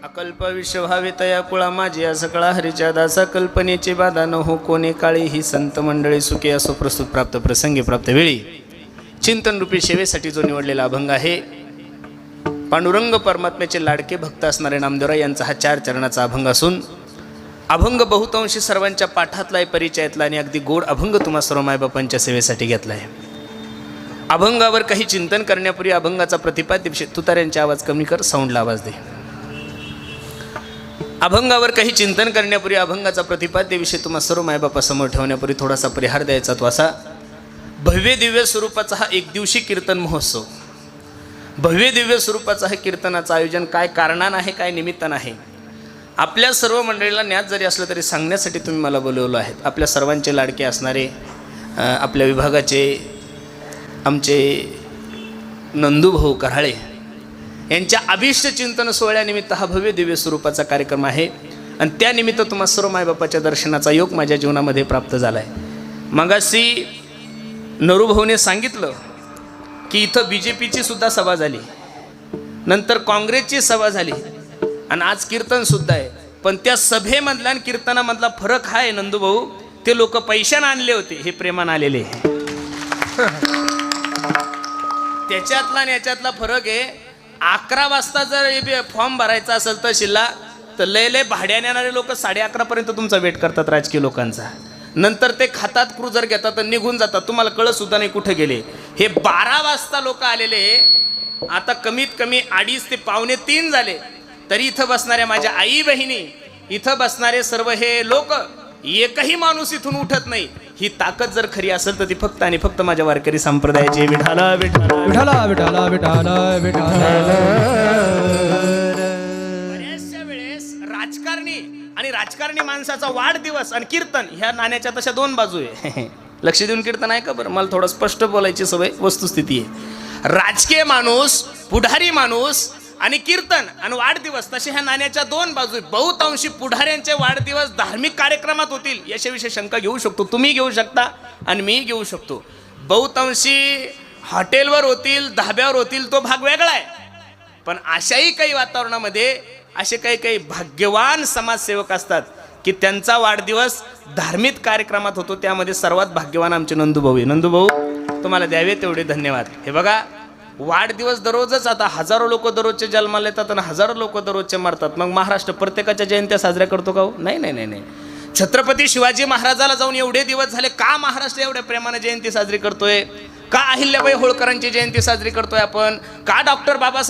अकल्प विश्वभावितया कुळा माझी सकळा हरीच्या दासा कल्पनेची बाधा न हो कोणी काळी ही संत मंडळी सुखी असो प्रस्तुत प्राप्त प्रसंगी प्राप्त वेळी चिंतन रूपी सेवेसाठी जो निवडलेला अभंग आहे पांडुरंग परमात्म्याचे लाडके भक्त असणारे नामदेवराय यांचा हा 4 चरणाचा अभंग असून अभंग बहुतांशी सर्वांच्या पाठातला परिचयातला आणि अगदी गोड अभंग तुम्हा सर्व मायबापांच्या सेवेसाठी घेतला आहे। अभंगावर काही चिंतन करण्यापूर्वी अभंगाचा प्रतिपाद्य विषय तुतार्यांचा आवाज कमी कर, साऊंडला आवाज दे। अभंगावर काही चिंतन करण्यापूर्वी अभंगाचा प्रतिपाद्य विषय तुम्हा सर्व मायबापासमोर ठेवण्यापूर्वी थोडासा परिहार द्यायचा तो असा, भव्य दिव्य स्वरूपाचा हा एक दिवशी कीर्तन महोत्सव, भव्य दिव्य स्वरूपाचा हे कीर्तनाचं आयोजन काय कारणानं आहे, काय निमित्तानं आहे, आपल्या सर्व मंडळीला ज्ञात जरी असलं तरी सांगण्यासाठी तुम्ही मला बोलवलं आहे। आपल्या सर्वांचे लाडके असणारे आपल्या विभागाचे आमचे नंदूभाऊ कराळे यांच्या अभिष्ट चिंतन सोहळ्यानिमित्त हा भव्य दिव्य स्वरूपाचा कार्यक्रम आहे आणि त्यानिमित्त तुम्हा सर्व मायबापाच्या दर्शनाचा योग माझ्या जीवनामध्ये प्राप्त झाला आहे। मगाशी नरूभाऊने सांगितलं की इथं BJPची सुद्धा सभा झाली, नंतर काँग्रेसची सभा झाली आणि आज कीर्तन सुद्धा आहे, पण त्या सभेमधला आणि कीर्तनामधला फरक हा आहे नंदूभाऊ, ते लोक पैशानं आणले होते, हे प्रेमानं आलेले त्याच्यातला आणि याच्यातला फरक आहे। 11 वाजता जर फॉर्म भरायचा असेल तर शिल्ला तर लय भाड्याने येणारे लोक 11:30 पर्यंत तुमचा वेट करतात राजकीय लोकांचा, नंतर ते खातात क्रुझर घेतात आणि निघून जातात, तुम्हाला कळत सुद्धा नाही कुठे गेले। हे 12 वाजता लोक आलेले, आता कमीत कमी 2:30 ते 2:45 झाले तरी इथं बसणाऱ्या माझ्या आई बहिणी, इथं बसणारे सर्व हे लोक, एकही माणूस इथून उठत नाही। ही ताकद जर खरी असेल तर ती फक्त आणि फक्त माझ्या वारकरी संप्रदायाची विठाला विठाला विठाला विठाला विठाला विठाला। बऱ्याचशा वेळेस राजकारणी माणसाचा वाढदिवस आणि कीर्तन ह्या नाण्याच्या तशा 2 बाजू आहे। लक्ष देऊन कीर्तन आहे का बरं, मला थोडं स्पष्ट बोलायची सवय, वस्तुस्थिती आहे। राजकीय माणूस, पुढारी माणूस आणि कीर्तन आणि वाढदिवस तसे ह्या नाण्याच्या 2 बाजू आहेत। बहुतांशी पुढाऱ्यांचे वाढदिवस धार्मिक कार्यक्रमात होतील याच्याविषयी शंका घेऊ शकतो, तुम्ही घेऊ शकता आणि मी घेऊ शकतो। बहुतांशी हॉटेलवर होतील, धाब्यावर होतील, तो भाग वेगळा आहे, पण अशाही काही वातावरणामध्ये असे काही भाग्यवान समाजसेवक असतात की त्यांचा वाढदिवस धार्मिक कार्यक्रमात होतो, त्यामध्ये सर्वात भाग्यवान आमचे नंदूभाऊ आहे। नंदूभाऊ तुम्हाला द्यावे तेवढे धन्यवाद। हे बघा, वाढदिवस दररोजच, आता हजारो लोक दररोजचे जन्माला येतात आणि हजारो लोक दररोजचे मरतात, मग महाराष्ट्र प्रत्येकाच्या जयंत्या साजऱ्या करतो का? नाही नाही नाही नाही। छत्रपती शिवाजी महाराजाला जाऊन एवढे दिवस झाले, का महाराष्ट्र एवढ्या प्रेमाने जयंती साजरी करतोय? का अहिल्याबाई होळकरांची जयंती साजरी करतोय आपण? का डॉक्टर बाबासाहेब